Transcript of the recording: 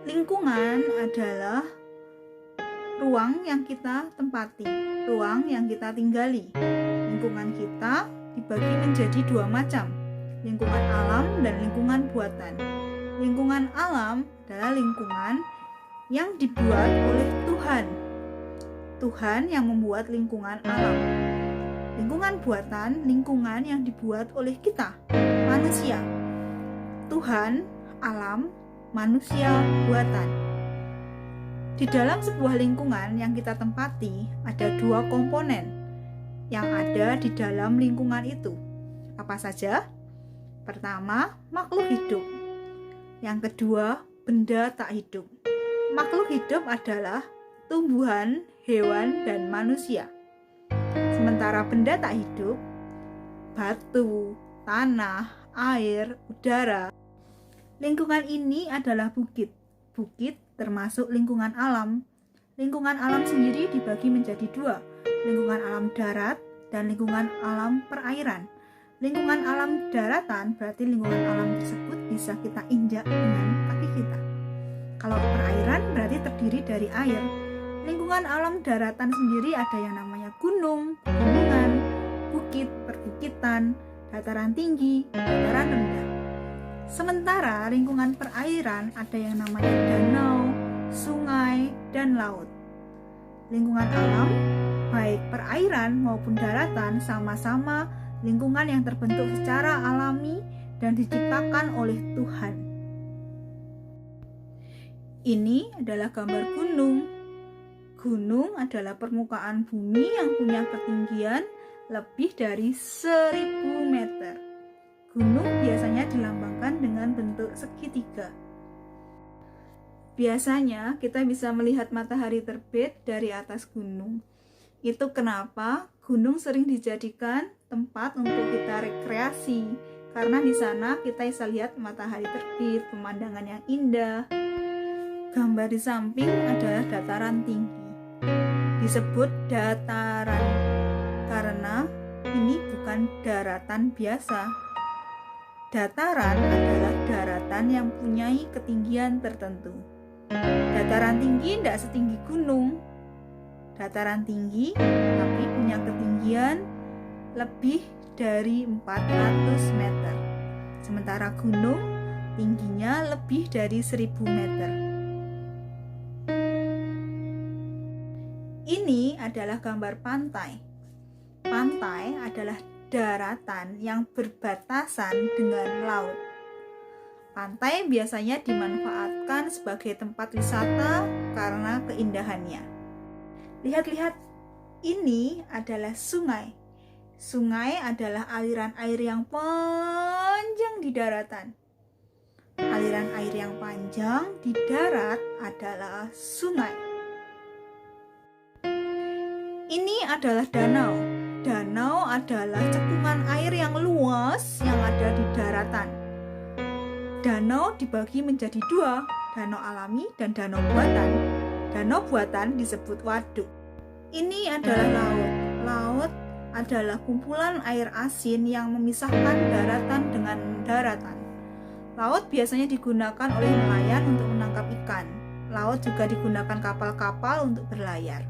Lingkungan adalah ruang yang kita tempati, ruang yang kita tinggali. Lingkungan kita dibagi menjadi dua macam, lingkungan alam dan lingkungan buatan. Lingkungan alam adalah lingkungan yang dibuat oleh Tuhan. Tuhan yang membuat lingkungan alam. Lingkungan buatan, lingkungan yang dibuat oleh kita, manusia. Tuhan, alam, manusia, buatan. Di dalam sebuah lingkungan yang kita tempati, ada dua komponen yang ada di dalam lingkungan itu. Apa saja? Pertama, makhluk hidup. Yang kedua, benda tak hidup. Makhluk hidup adalah tumbuhan, hewan, dan manusia. Sementara benda tak hidup, batu, tanah, air, udara. Lingkungan ini adalah bukit. Bukit termasuk lingkungan alam. Lingkungan alam sendiri dibagi menjadi dua, lingkungan alam darat dan lingkungan alam perairan. Lingkungan alam daratan berarti lingkungan alam tersebut bisa kita injak dengan kaki kita. Kalau perairan berarti terdiri dari air. Lingkungan alam daratan sendiri ada yang namanya gunung, pegunungan, bukit, perbukitan, dataran tinggi, dataran rendah. Sementara lingkungan perairan ada yang namanya danau, sungai, dan laut. Lingkungan alam, baik perairan maupun daratan, sama-sama lingkungan yang terbentuk secara alami dan diciptakan oleh Tuhan. Ini adalah gambar gunung. Gunung adalah permukaan bumi yang punya ketinggian lebih dari 1000 meter. Gunung biasanya dilambangkan dengan bentuk segitiga. Biasanya kita bisa melihat matahari terbit dari atas gunung. Itu kenapa gunung sering dijadikan tempat untuk kita rekreasi, karena di sana kita bisa lihat matahari terbit, pemandangan yang indah. Gambar di samping adalah dataran tinggi. Disebut dataran karena ini bukan daratan biasa. Dataran adalah daratan yang mempunyai ketinggian tertentu. Dataran tinggi tidak setinggi gunung. Dataran tinggi tapi punya ketinggian lebih dari 400 meter. Sementara gunung tingginya lebih dari 1000 meter. Ini adalah gambar pantai. Pantai adalah daratan yang berbatasan dengan laut. Pantai biasanya dimanfaatkan sebagai tempat wisata karena keindahannya. Lihat-lihat, ini adalah sungai. Sungai adalah aliran air yang panjang di daratan. Aliran air yang panjang di darat adalah sungai. Ini adalah danau. Danau adalah cekungan air yang luas yang ada di daratan. Danau dibagi menjadi dua, danau alami dan danau buatan. Danau buatan disebut waduk. Ini adalah laut. Laut adalah kumpulan air asin yang memisahkan daratan dengan daratan. Laut biasanya digunakan oleh nelayan untuk menangkap ikan. Laut juga digunakan kapal-kapal untuk berlayar.